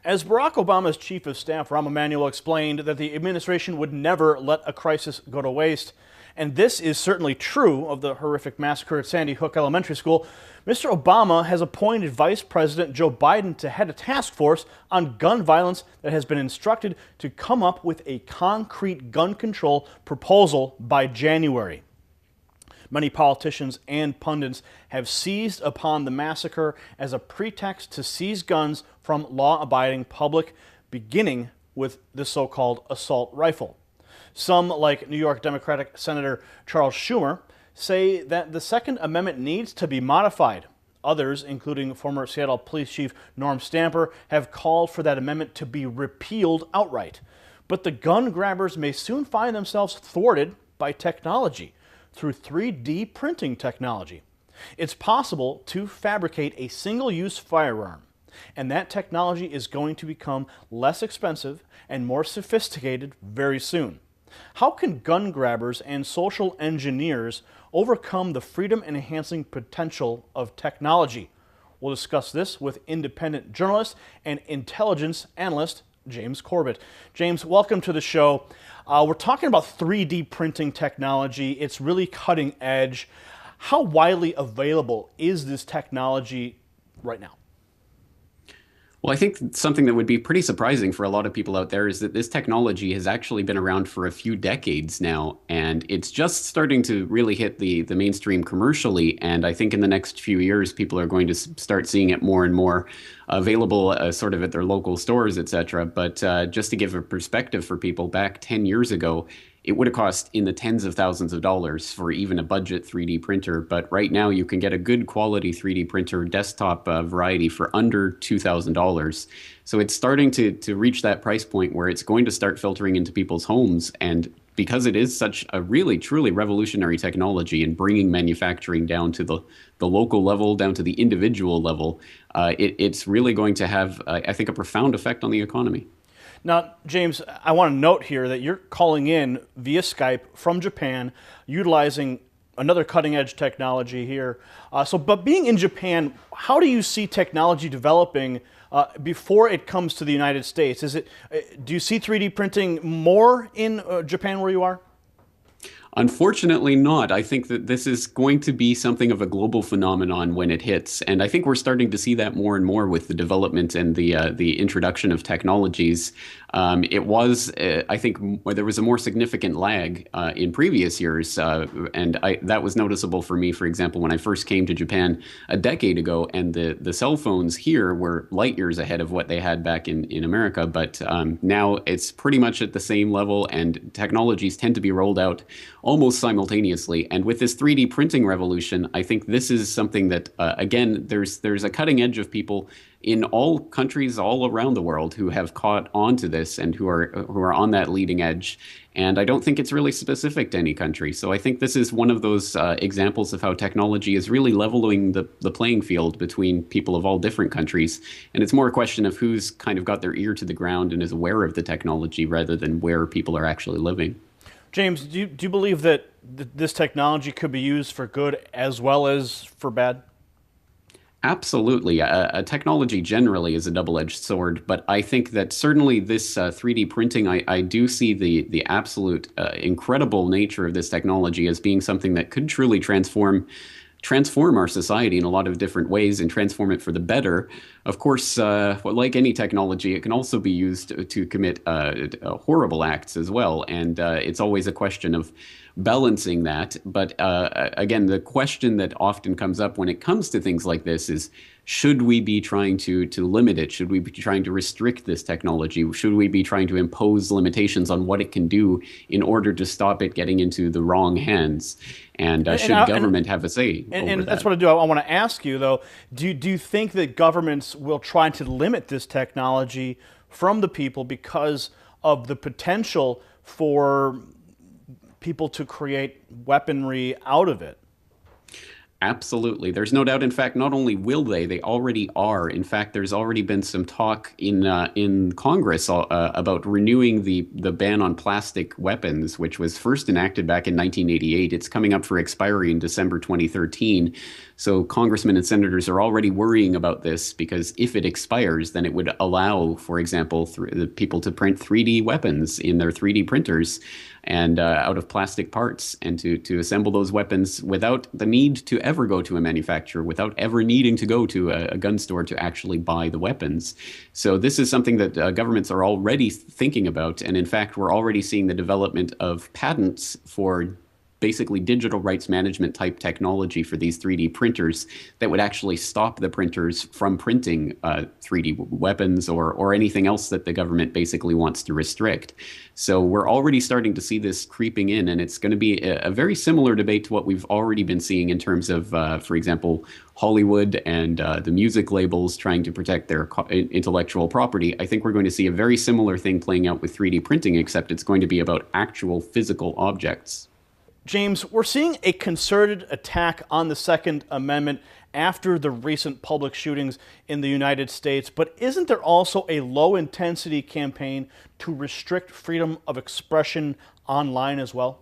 As Barack Obama's chief of staff, Rahm Emanuel, explained that the administration would never let a crisis go to waste, and this is certainly true of the horrific massacre at Sandy Hook Elementary School, Mr. Obama has appointed Vice President Joe Biden to head a task force on gun violence that has been instructed to come up with a concrete gun control proposal by January. Many politicians and pundits have seized upon the massacre as a pretext to seize guns from law-abiding public, beginning with the so-called assault rifle. Some, like New York Democratic Senator Charles Schumer, say that the Second Amendment needs to be modified. Others, including former Seattle Police Chief Norm Stamper, have called for that amendment to be repealed outright. But the gun grabbers may soon find themselves thwarted by technology through 3D printing technology. It's possible to fabricate a single-use firearm, and that technology is going to become less expensive and more sophisticated very soon. How can gun grabbers and social engineers overcome the freedom-enhancing potential of technology? We'll discuss this with independent journalist and intelligence analyst James Corbett. James, welcome to the show. We're talking about 3D printing technology. It's really cutting edge. How widely available is this technology right now? Well, I think something that would be pretty surprising for a lot of people out there is that this technology has actually been around for a few decades now, and it's just starting to really hit the mainstream commercially. And I think in the next few years, people are going to start seeing it more and more available sort of at their local stores, etc. But just to give a perspective for people, back 10 years ago, it would have cost in the tens of thousands of dollars for even a budget 3D printer. But right now you can get a good quality 3D printer desktop variety for under $2,000. So it's starting to reach that price point where it's going to start filtering into people's homes. And because it is such a really, truly revolutionary technology in bringing manufacturing down to the local level, down to the individual level, it's really going to have, I think, a profound effect on the economy. Now, James, I want to note here that you're calling in via Skype from Japan, utilizing another cutting-edge technology here. But being in Japan, how do you see technology developing before it comes to the United States? Do you see 3D printing more in Japan where you are? Unfortunately not. I think that this is going to be something of a global phenomenon when it hits. And I think we're starting to see that more and more with the development and the introduction of technologies. It was, I think, there was a more significant lag in previous years. That was noticeable for me, for example, when I first came to Japan a decade ago, and the cell phones here were light years ahead of what they had back in America. But now it's pretty much at the same level, and technologies tend to be rolled out almost simultaneously. And with this 3D printing revolution, I think this is something that, again, there's a cutting edge of people in all countries all around the world who have caught on to this and who are on that leading edge. And I don't think it's really specific to any country. So I think this is one of those examples of how technology is really leveling the playing field between people of all different countries. And it's more a question of who's kind of got their ear to the ground and is aware of the technology rather than where people are actually living. James, do you believe that this technology could be used for good as well as for bad? Absolutely. Technology generally is a double-edged sword, but I think that certainly this 3D printing, I do see the absolute incredible nature of this technology as being something that could truly transform our society in a lot of different ways and transform it for the better. Of course, like any technology, it can also be used to commit horrible acts as well. And it's always a question of balancing that. But again, the question that often comes up when it comes to things like this is, should we be trying to limit it? Should we be trying to restrict this technology? Should we be trying to impose limitations on what it can do in order to stop it getting into the wrong hands? And should government have a say over that? And that's what I do. I want to ask you, though, do you think that governments will try to limit this technology from the people because of the potential for people to create weaponry out of it? Absolutely. There's no doubt. In fact, not only will they already are. In fact, there's already been some talk in Congress about renewing the ban on plastic weapons, which was first enacted back in 1988. It's coming up for expiry in December 2013. So congressmen and senators are already worrying about this because if it expires, then it would allow, for example, the people to print 3D weapons in their 3D printers and out of plastic parts, and to assemble those weapons without the need to ever go to a manufacturer, without ever needing to go to a gun store to actually buy the weapons. So this is something that governments are already thinking about, and in fact, we're already seeing the development of patents for basically digital rights management type technology for these 3D printers that would actually stop the printers from printing 3D weapons or anything else that the government basically wants to restrict. So we're already starting to see this creeping in, and it's going to be a very similar debate to what we've already been seeing in terms of, for example, Hollywood and the music labels trying to protect their intellectual property. I think we're going to see a very similar thing playing out with 3D printing, except it's going to be about actual physical objects. James, we're seeing a concerted attack on the Second Amendment after the recent public shootings in the United States, but isn't there also a low-intensity campaign to restrict freedom of expression online as well?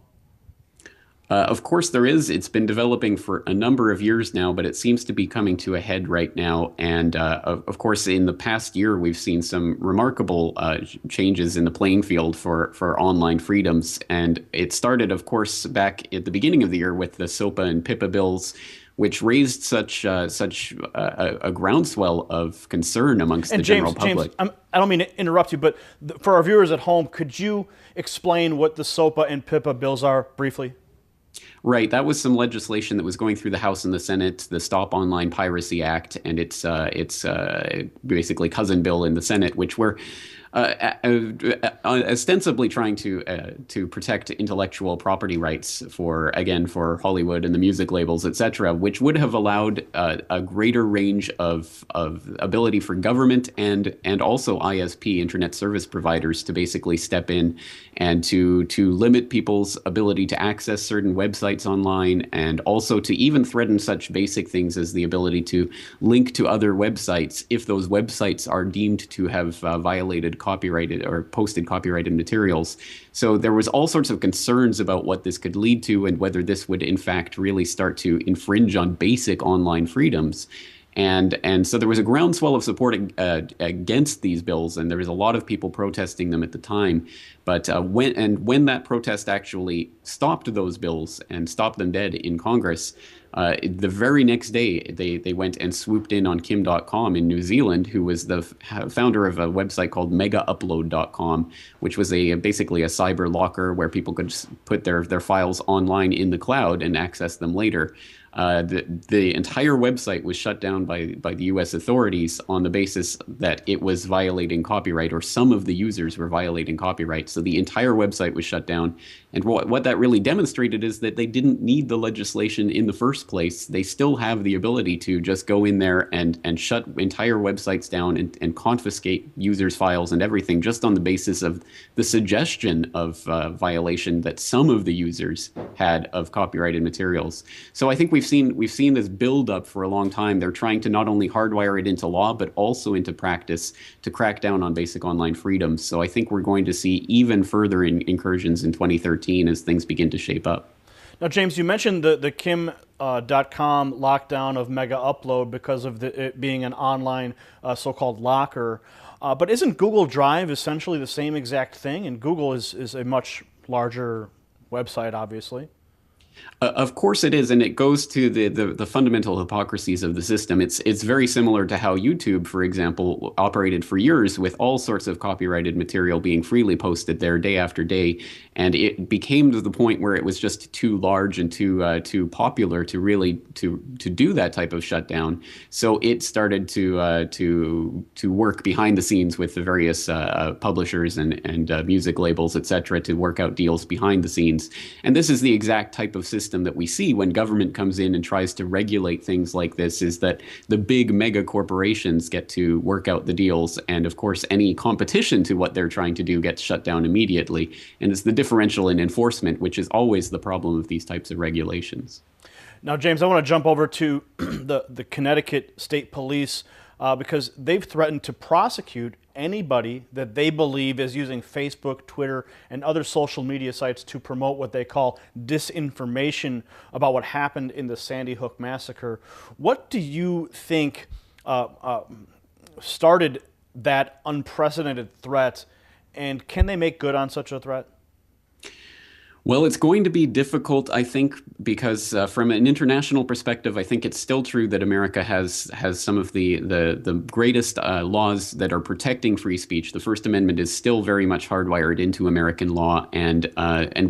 Of course there is. It's been developing for a number of years now, but it seems to be coming to a head right now. And of course, in the past year, we've seen some remarkable changes in the playing field for online freedoms. And it started, of course, back at the beginning of the year with the Sopa and Pipa bills, which raised such a groundswell of concern amongst the general public. James, I don't mean to interrupt you, but for our viewers at home, could you explain what the Sopa and Pipa bills are briefly? Right, that was some legislation that was going through the House and the Senate, the Stop Online Piracy Act, and its basically cousin bill in the Senate, which were ostensibly trying to protect intellectual property rights for Hollywood and the music labels, etc., which would have allowed a greater range of ability for government and also ISP, internet service providers, to basically step in and to limit people's ability to access certain websites online, and also to even threaten such basic things as the ability to link to other websites if those websites are deemed to have violated copyrighted or posted copyrighted materials. So there was all sorts of concerns about what this could lead to and whether this would in fact really start to infringe on basic online freedoms. And so there was a groundswell of support against these bills, and there was a lot of people protesting them at the time. But when that protest actually stopped those bills and stopped them dead in Congress, the very next day they went and swooped in on Kim.com in New Zealand, who was the founder of a website called megaupload.com, which was basically a cyber locker where people could just put their files online in the cloud and access them later. The entire website was shut down by the U.S. authorities on the basis that it was violating copyright, or some of the users were violating copyright. So the entire website was shut down. And what that really demonstrated is that they didn't need the legislation in the first place. They still have the ability to just go in there and shut entire websites down and confiscate users' files and everything just on the basis of the suggestion of violation that some of the users had of copyrighted materials. So I think we've seen this build up for a long time. They're trying to not only hardwire it into law, but also into practice to crack down on basic online freedoms. So I think we're going to see even further incursions in 2013 as things begin to shape up. Now, James, you mentioned the Kim.com lockdown of Mega Upload because of it being an online so-called locker. But isn't Google Drive essentially the same exact thing? And Google is a much larger website, obviously. Of course it is, and it goes to the fundamental hypocrisies of the system. It's very similar to how YouTube, for example, operated for years with all sorts of copyrighted material being freely posted there day after day, and it became to the point where it was just too large and too popular to really to do that type of shutdown. So it started to work behind the scenes with the various publishers and music labels, etc., to work out deals behind the scenes. And this is the exact type of system that we see when government comes in and tries to regulate things like this, is that the big mega corporations get to work out the deals, and of course any competition to what they're trying to do gets shut down immediately. And it's the differential in enforcement, which is always the problem of these types of regulations. Now, James, I want to jump over to the Connecticut State Police because they've threatened to prosecute anybody that they believe is using Facebook, Twitter, and other social media sites to promote what they call disinformation about what happened in the Sandy Hook massacre. What do you think started that unprecedented threat, and can they make good on such a threat? Well, it's going to be difficult, I think, because from an international perspective, I think it's still true that America has some of the greatest laws that are protecting free speech. The First Amendment is still very much hardwired into American law, and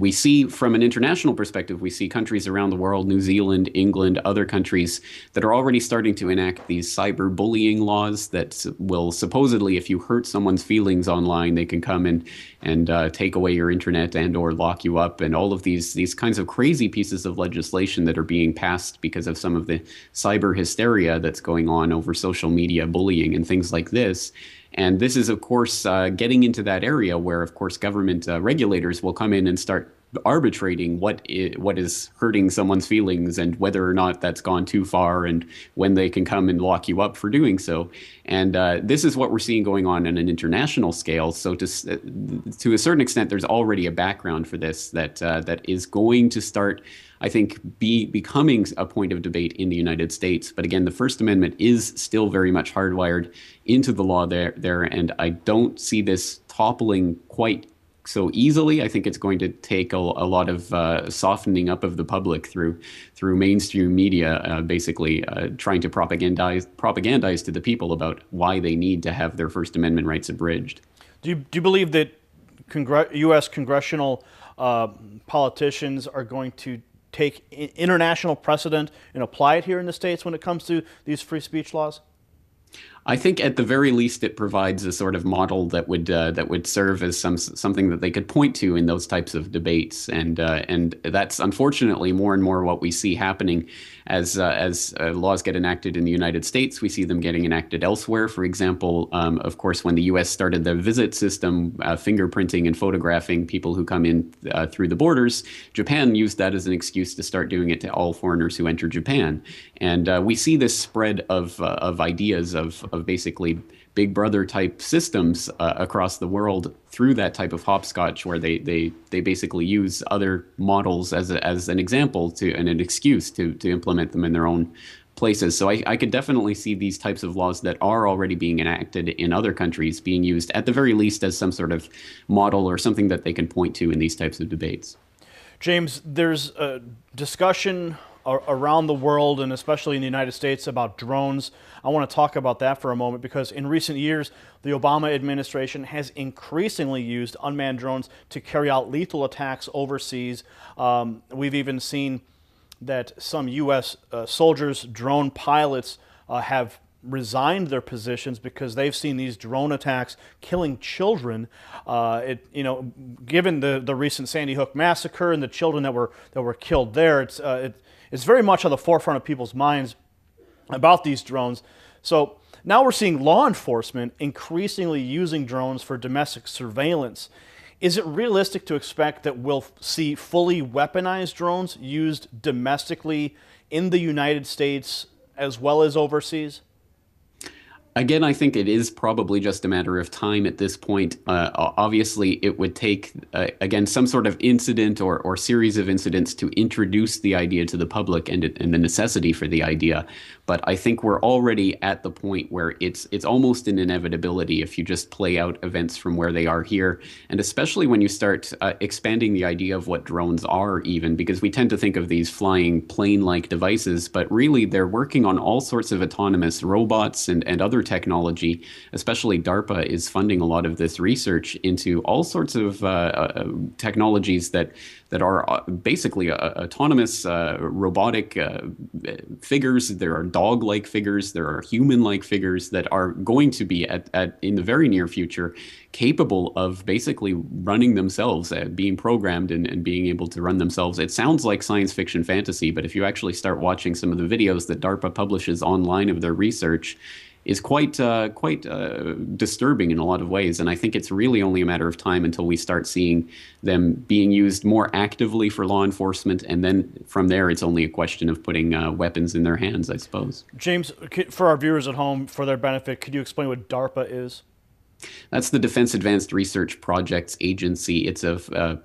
we see from an international perspective, we see countries around the world, New Zealand, England, other countries that are already starting to enact these cyberbullying laws that will supposedly, if you hurt someone's feelings online, they can come and take away your internet and or lock you up, and all of these kinds of crazy pieces of legislation that are being passed because of some of the cyber hysteria that's going on over social media bullying and things like this. And this is, of course, getting into that area where, of course, government regulators will come in and start arbitrating what is hurting someone's feelings and whether or not that's gone too far and when they can come and lock you up for doing so. And this is what we're seeing going on an international scale. So to a certain extent, there's already a background for this that is going to start, I think, becoming a point of debate in the United States. But again, the First Amendment is still very much hardwired into the law there, and I don't see this toppling quite so easily. I think it's going to take a lot of softening up of the public through mainstream media, basically trying to propagandize to the people about why they need to have their First Amendment rights abridged. Do you believe that U.S. congressional politicians are going to take international precedent and apply it here in the States when it comes to these free speech laws? I think at the very least it provides a sort of model that would serve as something that they could point to in those types of debates, and that's unfortunately more and more what we see happening as laws get enacted in the United States. We see them getting enacted elsewhere. For example, of course, when the U.S. started the visit system, fingerprinting and photographing people who come in through the borders, Japan used that as an excuse to start doing it to all foreigners who enter Japan, and we see this spread of ideas of basically Big Brother type systems across the world through that type of hopscotch, where they basically use other models as an example and an excuse to implement them in their own places. So I could definitely see these types of laws that are already being enacted in other countries being used at the very least as some sort of model or something that they can point to in these types of debates. James, there's a discussion around the world, and especially in the United States, about drones. I want to talk about that for a moment because in recent years, the Obama administration has increasingly used unmanned drones to carry out lethal attacks overseas. We've even seen that some U.S. soldiers, drone pilots, have resigned their positions because they've seen these drone attacks killing children. Given the recent Sandy Hook massacre and the children that were killed there, it's very much on the forefront of people's minds about these drones. So now we're seeing law enforcement increasingly using drones for domestic surveillance. Is it realistic to expect that we'll see fully weaponized drones used domestically in the United States as well as overseas? Again, I think it is probably just a matter of time at this point. Obviously, it would take, again, some sort of incident or series of incidents to introduce the idea to the public and the necessity for the idea. But I think we're already at the point where it's almost an inevitability if you just play out events from where they are here. And especially when you start expanding the idea of what drones are even, because we tend to think of these flying plane-like devices, but really they're working on all sorts of autonomous robots and other technology. Especially DARPA is funding a lot of this research into all sorts of technologies that are basically autonomous robotic figures. There are dog-like figures, there are human-like figures that are going to be in the very near future capable of basically running themselves, being programmed and being able to run themselves. It sounds like science fiction fantasy, but if you actually start watching some of the videos that DARPA publishes online of their research, is quite disturbing in a lot of ways. And I think it's really only a matter of time until we start seeing them being used more actively for law enforcement. And then from there, it's only a question of putting weapons in their hands, I suppose. James, for our viewers at home, for their benefit, could you explain what DARPA is? That's the Defense Advanced Research Projects Agency. It's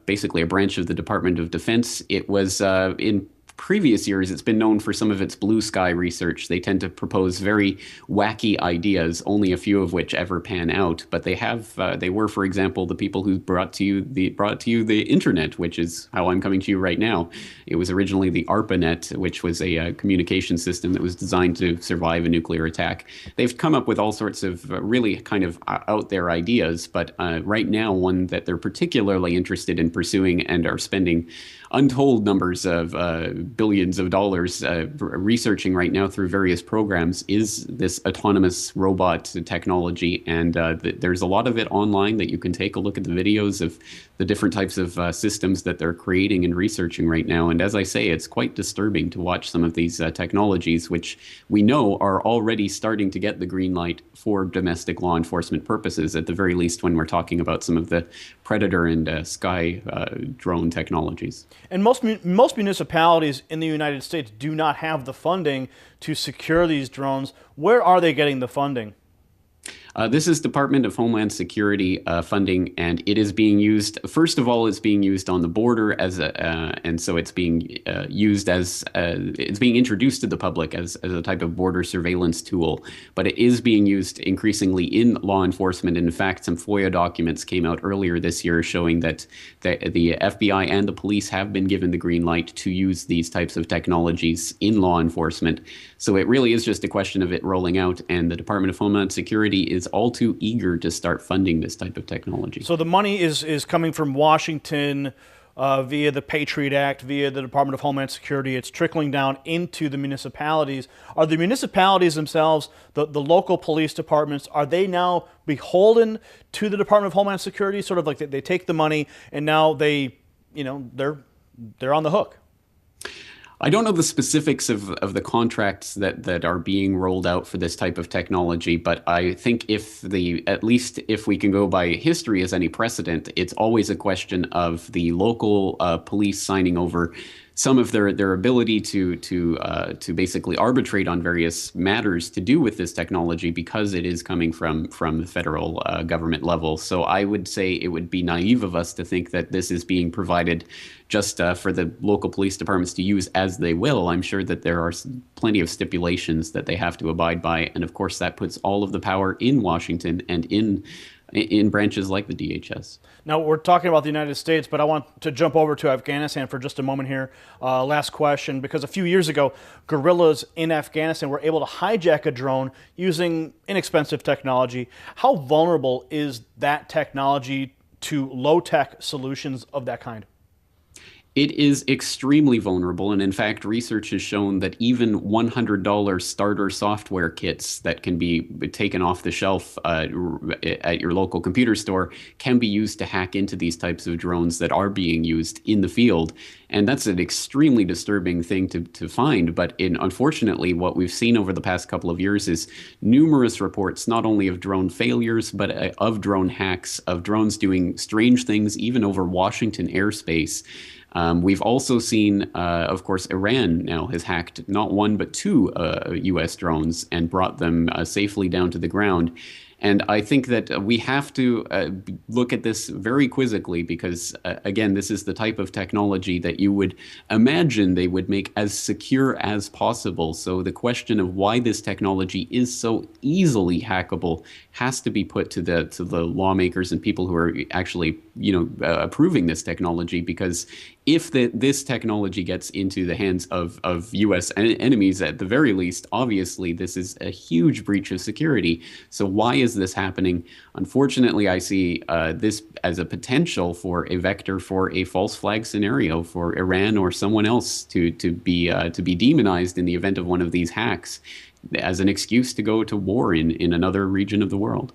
basically a branch of the Department of Defense. It was in previous years, it's been known for some of its blue sky research. They tend to propose very wacky ideas, only a few of which ever pan out. But they were, for example, the people who brought to you the internet, which is how I'm coming to you right now. It was originally the ARPANET, which was a communication system that was designed to survive a nuclear attack. They've come up with all sorts of really kind of out there ideas, but right now, one that they're particularly interested in pursuing and are spending untold numbers of billions of dollars researching right now through various programs is this autonomous robot technology. And there's a lot of it online that you can take a look at the videos of the different types of systems that they're creating and researching right now. And as I say, it's quite disturbing to watch some of these technologies, which we know are already starting to get the green light for domestic law enforcement purposes, at the very least when we're talking about some of the Predator and Sky drone technologies. And most municipalities in the United States do not have the funding to secure these drones. Where are they getting the funding? This is Department of Homeland Security funding, and it is being used. First of all, it's being used on the border and so it's being used as it's being introduced to the public as a type of border surveillance tool. But it is being used increasingly in law enforcement. In fact, some FOIA documents came out earlier this year showing that the FBI and the police have been given the green light to use these types of technologies in law enforcement. So it really is just a question of it rolling out, and the Department of Homeland Security is all too eager to start funding this type of technology. So the money is coming from Washington via the Patriot Act, via the Department of Homeland Security. It's trickling down into the municipalities. Are the municipalities themselves, the local police departments, are they now beholden to the Department of Homeland Security? Sort of like they take the money and now they're on the hook. I don't know the specifics of the contracts that are being rolled out for this type of technology, but I think at least if we can go by history as any precedent, it's always a question of the local police signing over some of their ability to basically arbitrate on various matters to do with this technology, because it is coming from the federal government level. So I would say it would be naive of us to think that this is being provided just for the local police departments to use as they will. I'm sure that there are plenty of stipulations that they have to abide by, and of course that puts all of the power in Washington and in branches like the DHS. Now, we're talking about the United States, but I want to jump over to Afghanistan for just a moment here. Last question, because a few years ago, guerrillas in Afghanistan were able to hijack a drone using inexpensive technology. How vulnerable is that technology to low-tech solutions of that kind? It is extremely vulnerable, and in fact, research has shown that even $100 starter software kits that can be taken off the shelf at your local computer store can be used to hack into these types of drones that are being used in the field. And that's an extremely disturbing thing to find. But unfortunately, what we've seen over the past couple of years is numerous reports, not only of drone failures, but of drone hacks, of drones doing strange things, even over Washington airspace. We've also seen, of course, Iran now has hacked not one but two U.S. drones and brought them safely down to the ground. And I think that we have to look at this very quizzically because, again, this is the type of technology that you would imagine they would make as secure as possible. So the question of why this technology is so easily hackable has to be put to the lawmakers and people who are actually, approving this technology, because if this technology gets into the hands of U.S. enemies, at the very least, obviously, this is a huge breach of security. So why is this happening? Unfortunately, I see this as a potential for a vector for a false flag scenario for Iran or someone else to be demonized in the event of one of these hacks as an excuse to go to war in another region of the world.